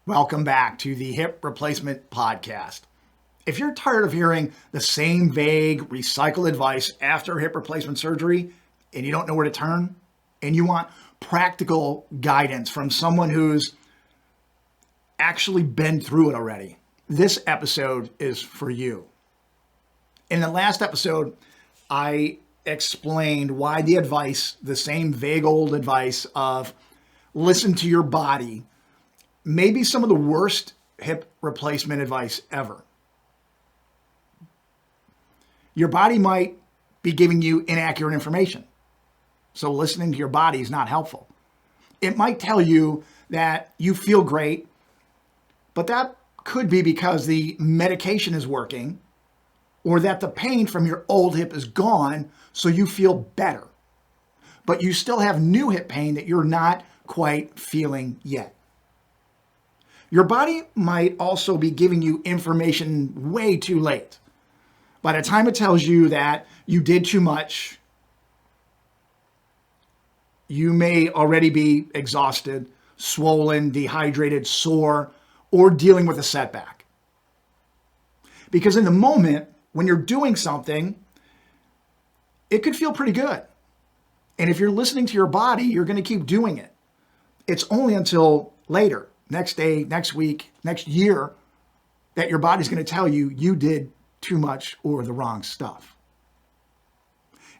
Welcome back to the Hip Replacement Podcast. If you're tired of hearing the same vague, recycled advice after hip replacement surgery and you don't know where to turn, and you want practical guidance from someone who's actually been through it already, this episode is for you. In the last episode, I explained why the same vague old advice of listen to your body, may be some of the worst hip replacement advice ever. Your body might be giving you inaccurate information, so listening to your body is not helpful. It might tell you that you feel great, but that could be because the medication is working, or that the pain from your old hip is gone, so you feel better. But you still have new hip pain that you're not quite feeling yet. Your body might also be giving you information way too late. By the time it tells you that you did too much, you may already be exhausted, swollen, dehydrated, sore, or dealing with a setback. Because in the moment, when you're doing something, it could feel pretty good. And if you're listening to your body, you're going to keep doing it. It's only until later, next day, next week, next year, that your body's going to tell you you did too much or the wrong stuff.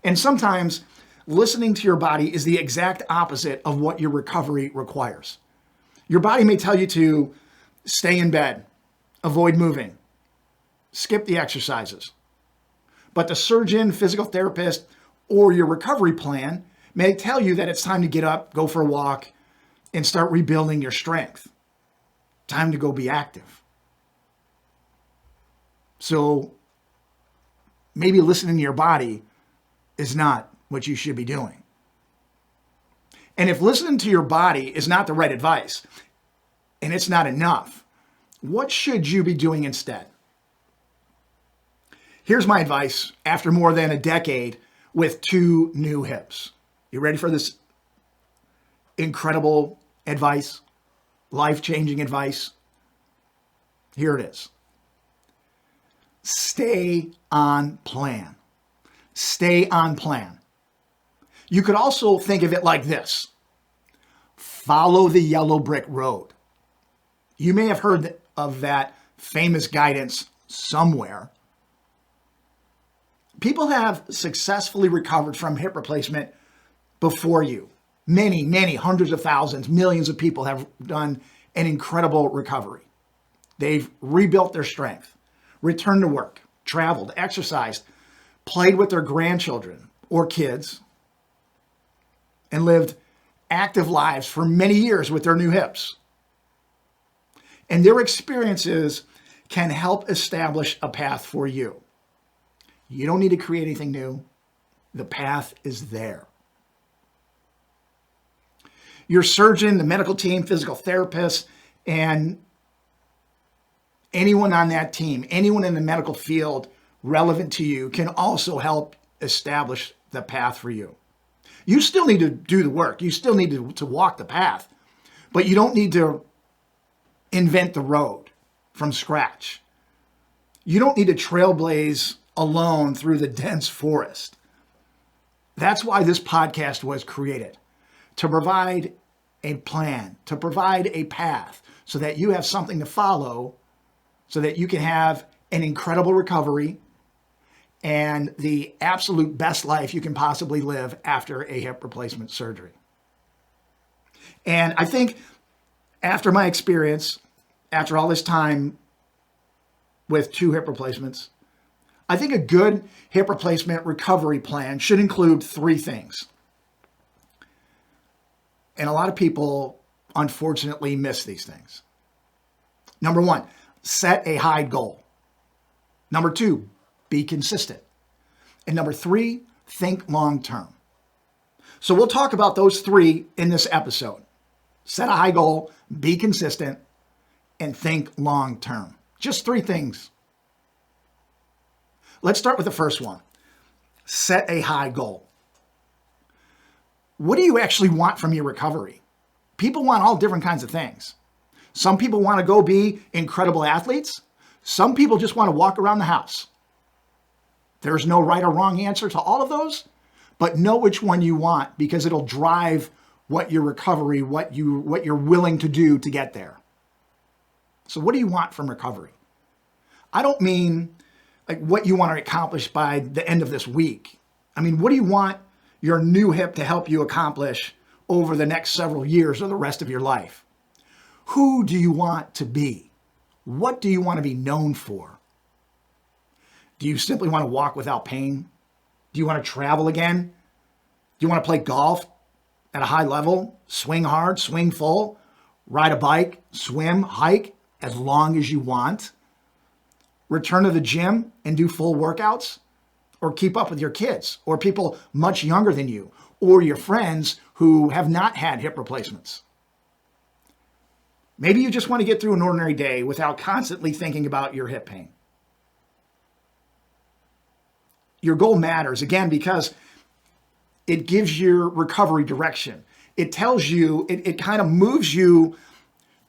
And sometimes listening to your body is the exact opposite of what your recovery requires. Your body may tell you to stay in bed, avoid moving, skip the exercises. But the surgeon, physical therapist, or your recovery plan may tell you that it's time to get up, go for a walk, and start rebuilding your strength. Time to go be active. So maybe listening to your body is not what you should be doing. And if listening to your body is not the right advice, and it's not enough, what should you be doing instead? Here's my advice after more than a decade with 2 new hips. You ready for this incredible advice? Life-changing advice? Here it is. Stay on plan. Stay on plan. You could also think of it like this. Follow the yellow brick road. You may have heard of that famous guidance somewhere. People have successfully recovered from hip replacement before you. Many, hundreds of thousands, millions of people have done an incredible recovery. They've rebuilt their strength, returned to work, traveled, exercised, played with their grandchildren or kids, and lived active lives for many years with their new hips. And their experiences can help establish a path for you. You don't need to create anything new. The path is there. Your surgeon, the medical team, physical therapist, and anyone on that team, anyone in the medical field relevant to you can also help establish the path for you. You still need to do the work. You still need to walk the path, but you don't need to invent the road from scratch. You don't need to trailblaze alone through the dense forest. That's why this podcast was created, to provide a plan, to provide a path so that you have something to follow, so that you can have an incredible recovery and the absolute best life you can possibly live after a hip replacement surgery. And I think after my experience, after all this time with 2 hip replacements, I think a good hip replacement recovery plan should include 3 things. And a lot of people, unfortunately, miss these things. Number 1, set a high goal. Number 2, be consistent. And number 3, think long term. So we'll talk about those 3 in this episode. Set a high goal, be consistent, and think long term. Just 3 things. Let's start with the first one. Set a high goal. What do you actually want from your recovery? People want all different kinds of things. Some people want to go be incredible athletes. Some people just want to walk around the house. There's no right or wrong answer to all of those, but know which one you want because it'll drive what your recovery, what you're willing to do to get there. So what do you want from recovery? I don't mean like what you want to accomplish by the end of this week. I mean, what do you want your new hip to help you accomplish over the next several years or the rest of your life? Who do you want to be? What do you want to be known for? Do you simply want to walk without pain? Do you want to travel again? Do you want to play golf at a high level, swing hard, swing full, ride a bike, swim, hike as long as you want? Return to the gym and do full workouts? Or keep up with your kids or people much younger than you or your friends who have not had hip replacements? Maybe you just want to get through an ordinary day without constantly thinking about your hip pain. Your goal matters, again, because it gives your recovery direction. It tells you, it kind of moves you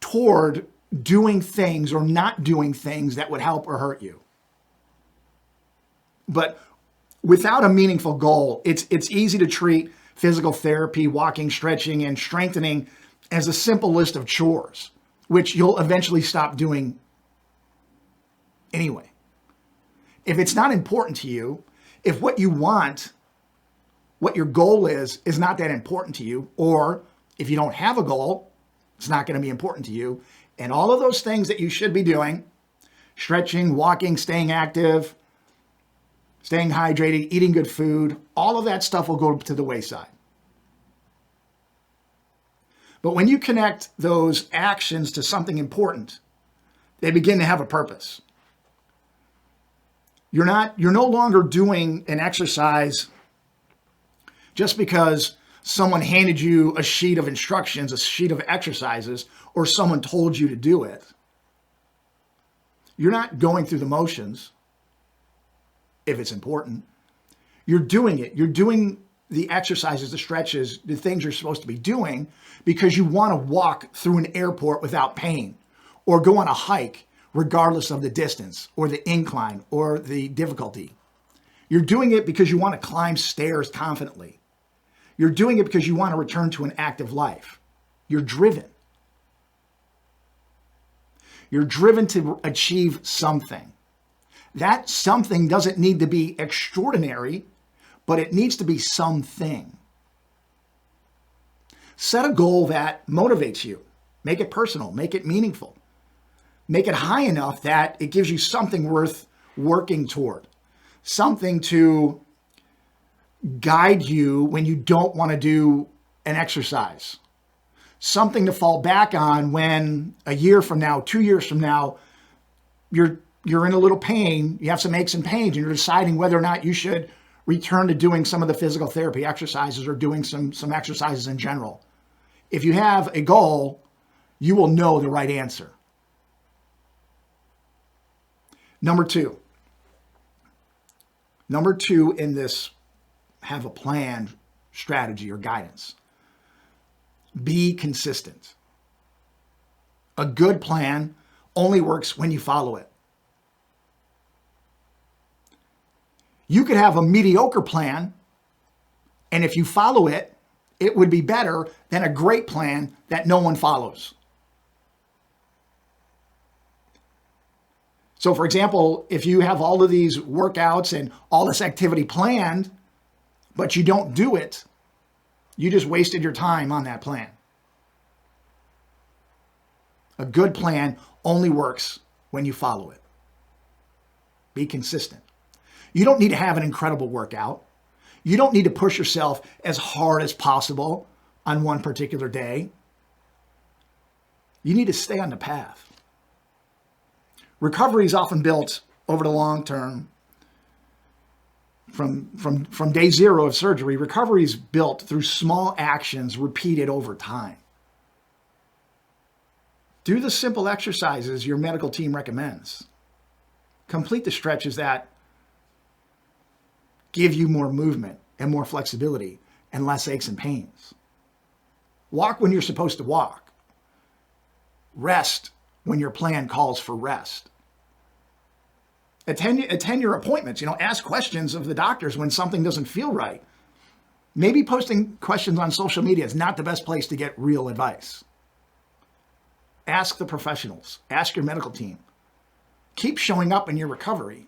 toward doing things or not doing things that would help or hurt you. But without a meaningful goal, it's easy to treat physical therapy, walking, stretching, and strengthening as a simple list of chores, which you'll eventually stop doing anyway. If it's not important to you, if what you want, what your goal is not that important to you, or if you don't have a goal, it's not going to be important to you, and all of those things that you should be doing, stretching, walking, staying active, staying hydrated, eating good food, all of that stuff will go to the wayside. But when you connect those actions to something important, they begin to have a purpose. You're no longer doing an exercise just because someone handed you a sheet of instructions, a sheet of exercises, or someone told you to do it. You're not going through the motions if it's important. You're doing it. You're doing the exercises, the stretches, the things you're supposed to be doing because you want to walk through an airport without pain or go on a hike regardless of the distance or the incline or the difficulty. You're doing it because you want to climb stairs confidently. You're doing it because you want to return to an active life. You're driven. You're driven to achieve something. That something doesn't need to be extraordinary, but it needs to be something. Set a goal that motivates you. Make it personal. Make it meaningful. Make it high enough that it gives you something worth working toward. Something to guide you when you don't want to do an exercise. Something to fall back on when a year from now, 2 years from now, you're in a little pain, you have some aches and pains, and you're deciding whether or not you should return to doing some of the physical therapy exercises or doing some exercises in general. If you have a goal, you will know the right answer. Number two in this have a plan, strategy, or guidance. Be consistent. A good plan only works when you follow it. You could have a mediocre plan, and if you follow it, it would be better than a great plan that no one follows. So for example, if you have all of these workouts and all this activity planned, but you don't do it, you just wasted your time on that plan. A good plan only works when you follow it. Be consistent. You don't need to have an incredible workout. You don't need to push yourself as hard as possible on one particular day. You need to stay on the path. Recovery is often built over the long term. From day zero of surgery, recovery is built through small actions repeated over time. Do the simple exercises your medical team recommends. Complete the stretches that give you more movement and more flexibility and less aches and pains. Walk when you're supposed to walk. Rest when your plan calls for rest. Attend your appointments. Ask questions of the doctors when something doesn't feel right. Maybe posting questions on social media is not the best place to get real advice. Ask the professionals. Ask your medical team. Keep showing up in your recovery.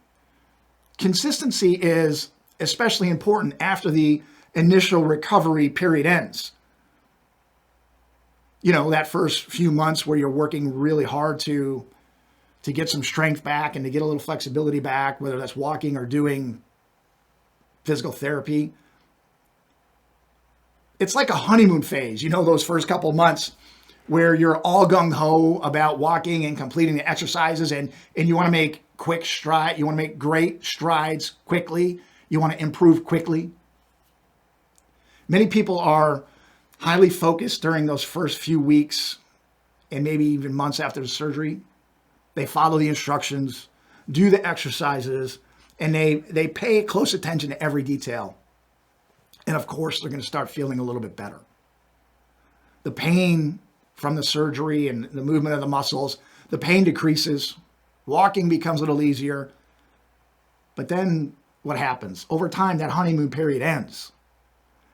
Consistency is especially important after the initial recovery period ends. That first few months where you're working really hard to get some strength back and to get a little flexibility back, whether that's walking or doing physical therapy. It's like a honeymoon phase, those first couple of months where you're all gung-ho about walking and completing the exercises, and you want to make you want to make great strides quickly. You want to improve quickly. Many people are highly focused during those first few weeks and maybe even months after the surgery. They follow the instructions, do the exercises, and they pay close attention to every detail. And of course, they're going to start feeling a little bit better. The pain from the surgery and the movement of the muscles, the pain decreases. Walking becomes a little easier. But then what happens? Over time, that honeymoon period ends.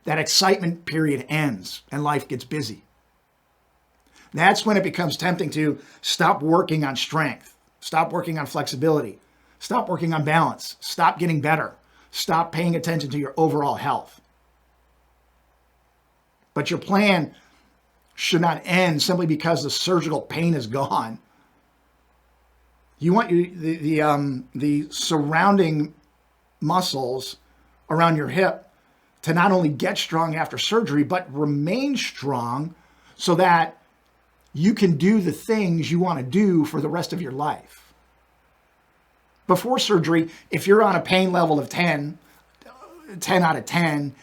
That excitement period ends and life gets busy. That's when it becomes tempting to stop working on strength, stop working on flexibility, stop working on balance, stop getting better, stop paying attention to your overall health. But your plan should not end simply because the surgical pain is gone. You want the surrounding muscles around your hip to not only get strong after surgery, but remain strong so that you can do the things you want to do for the rest of your life. Before surgery, if you're on a pain level of 10 out of 10,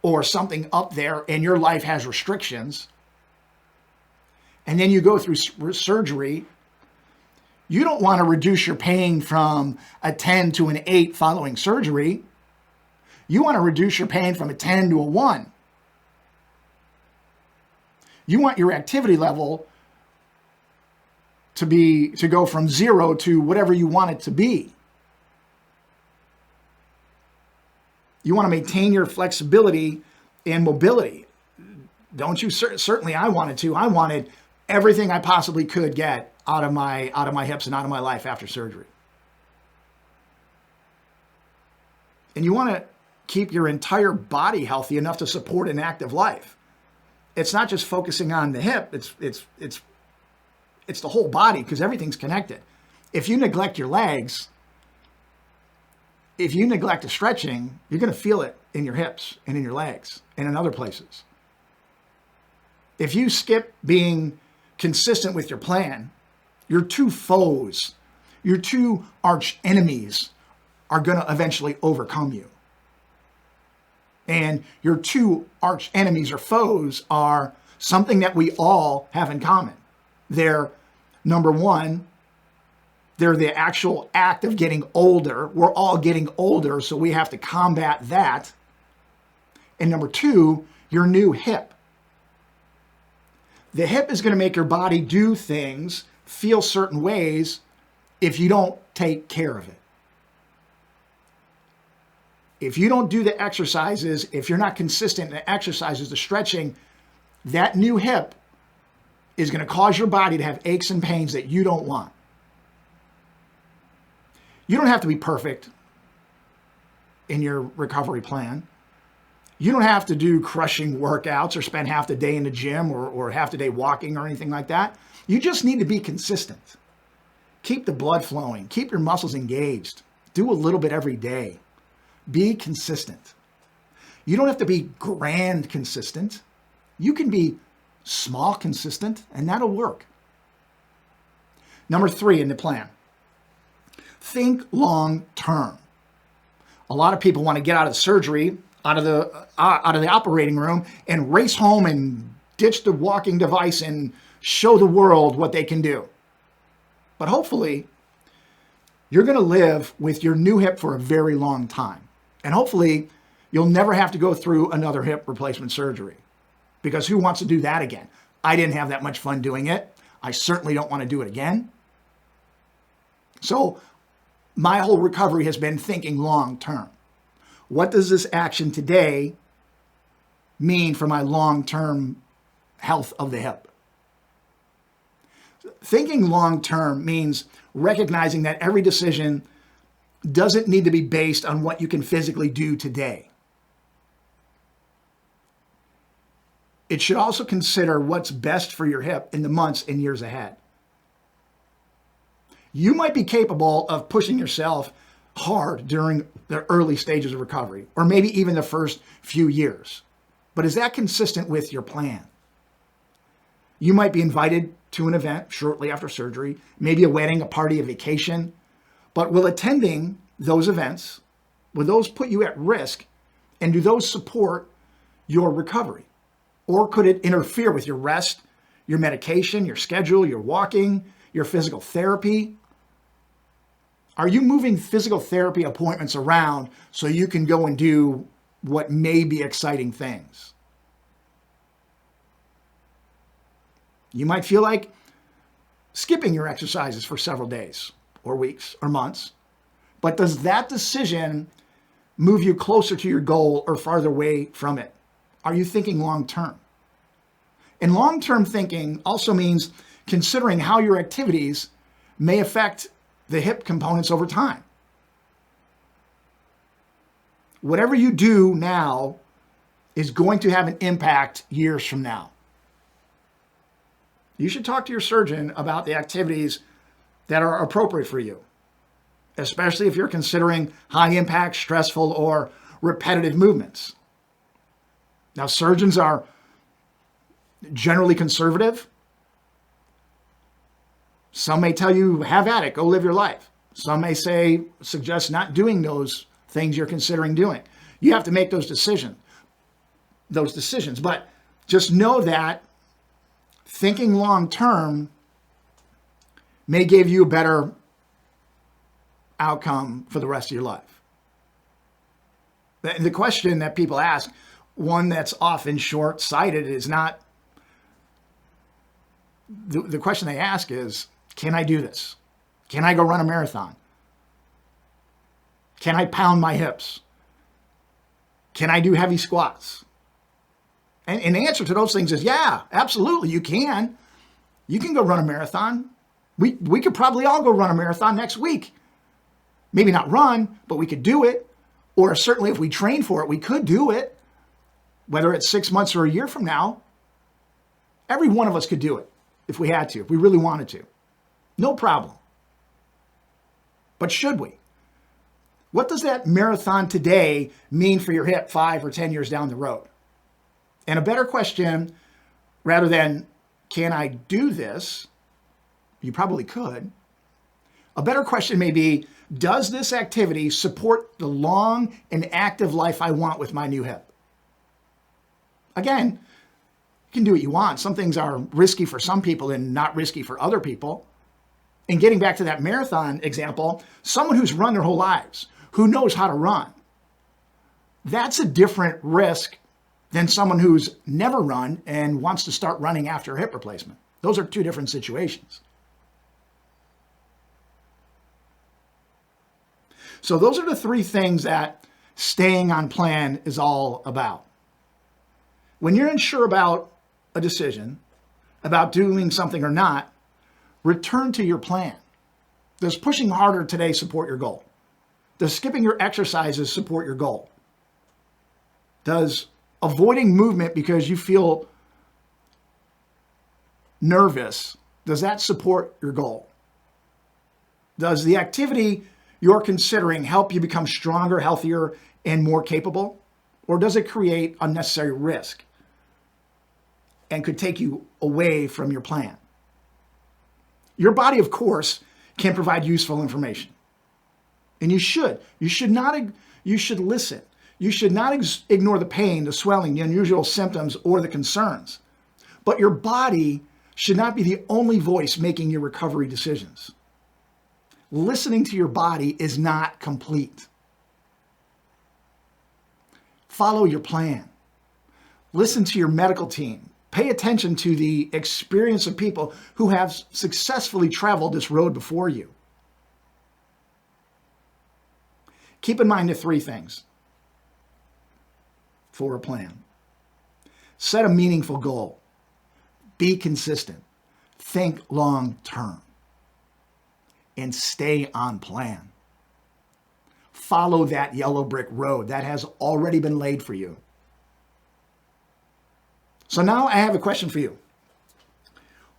or something up there, and your life has restrictions, and then you go through surgery, you don't want to reduce your pain from a 10 to an 8 following surgery. You want to reduce your pain from a 10 to a 1. You want your activity level to go from 0 to whatever you want it to be. You want to maintain your flexibility and mobility. Don't you? Certainly I wanted to. I wanted everything I possibly could get out of my hips and out of my life after surgery. And you want to keep your entire body healthy enough to support an active life. It's not just focusing on the hip, it's the whole body, because everything's connected. If you neglect your legs, if you neglect the stretching, you're going to feel it in your hips and in your legs and in other places. If you skip being consistent with your plan, your two foes, your two arch enemies are going to eventually overcome you. And your two arch enemies or foes are something that we all have in common. They're, number one, they're the actual act of getting older. We're all getting older, so we have to combat that. And number two, your new hip. The hip is going to make your body do things, feel certain ways, if you don't take care of it. If you don't do the exercises, if you're not consistent in the exercises, the stretching, that new hip is going to cause your body to have aches and pains that you don't want. You don't have to be perfect in your recovery plan. You don't have to do crushing workouts or spend half the day in the gym or half the day walking or anything like that. You just need to be consistent. Keep the blood flowing. Keep your muscles engaged. Do a little bit every day. Be consistent. You don't have to be grand consistent. You can be small consistent, and that'll work. Number 3 in the plan. Think long term. A lot of people want to get out of surgery, out of the operating room, and race home and ditch the walking device and show the world what they can do. But hopefully, you're going to live with your new hip for a very long time. And hopefully, you'll never have to go through another hip replacement surgery. Because who wants to do that again? I didn't have that much fun doing it. I certainly don't want to do it again. So my whole recovery has been thinking long term. What does this action today mean for my long-term health of the hip? Thinking long-term means recognizing that every decision doesn't need to be based on what you can physically do today. It should also consider what's best for your hip in the months and years ahead. You might be capable of pushing yourself hard during the early stages of recovery, or maybe even the first few years. But is that consistent with your plan? You might be invited to an event shortly after surgery, maybe a wedding, a party, a vacation. But will attending those events, will those put you at risk, and do those support your recovery? Or could it interfere with your rest, your medication, your schedule, your walking, your physical therapy? Are you moving physical therapy appointments around so you can go and do what may be exciting things? You might feel like skipping your exercises for several days or weeks or months. But does that decision move you closer to your goal or farther away from it? Are you thinking long term? And long-term thinking also means considering how your activities may affect the hip components over time. Whatever you do now is going to have an impact years from now. You should talk to your surgeon about the activities that are appropriate for you, especially if you're considering high impact, stressful, or repetitive movements. Now, surgeons are generally conservative. Some may tell you, have at it, go live your life. Some may suggest not doing those things you're considering doing. You have to make those decisions. But just know that thinking long term may give you a better outcome for the rest of your life. The question that people ask, one that's often short-sighted, is not, the question they ask is, can I do this? Can I go run a marathon? Can I pound my hips? Can I do heavy squats? And the answer to those things is, yeah, absolutely, you can. You can go run a marathon. We could probably all go run a marathon next week. Maybe not run, but we could do it. Or certainly if we train for it, we could do it. Whether it's 6 months or a year from now, every one of us could do it if we had to, if we really wanted to. No problem. But should we? What does that marathon today mean for your hip 5 or 10 years down the road? And a better question, rather than, can I do this? You probably could. A better question may be, does this activity support the long and active life I want with my new hip? Again, you can do what you want. Some things are risky for some people and not risky for other people. And getting back to that marathon example, someone who's run their whole lives, who knows how to run, that's a different risk than someone who's never run and wants to start running after a hip replacement. Those are two different situations. So those are the three things that staying on plan is all about. When you're unsure about a decision, about doing something or not, return to your plan. Does pushing harder today support your goal? Does skipping your exercises support your goal? Does avoiding movement because you feel nervous, does that support your goal? Does the activity you're considering help you become stronger, healthier, and more capable? Or does it create unnecessary risk and could take you away from your plan? Your body, of course, can provide useful information. And you should. You should listen. You should not ignore the pain, the swelling, the unusual symptoms, or the concerns. But your body should not be the only voice making your recovery decisions. Listening to your body is not complete. Follow your plan. Listen to your medical team Pay attention to the experience of people who have successfully traveled this road before you. Keep in mind the three things for a plan. Set a meaningful goal. Be consistent. Think long term. And stay on plan. Follow that yellow brick road that has already been laid for you. So now I have a question for you.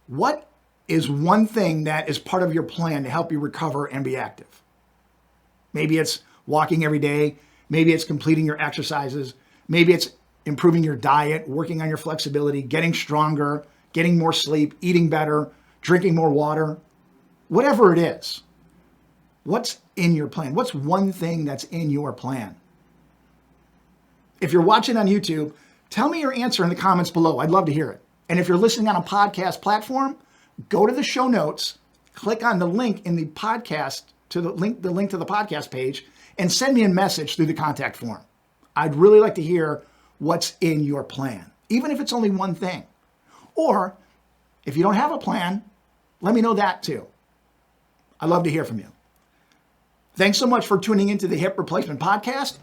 What is one thing that is part of your plan to help you recover and be active? Maybe it's walking every day. Maybe it's completing your exercises. Maybe it's improving your diet, working on your flexibility, getting stronger, getting more sleep, eating better, drinking more water. Whatever it is, what's in your plan? What's one thing that's in your plan? If you're watching on YouTube, tell me your answer in the comments below. I'd love to hear it. And if you're listening on a podcast platform, go to the show notes, click on the link in the podcast to the link to the podcast page, and send me a message through the contact form. I'd really like to hear what's in your plan, even if it's only one thing. Or if you don't have a plan, let me know that too. I'd love to hear from you. Thanks so much for tuning into the Hip Replacement Podcast.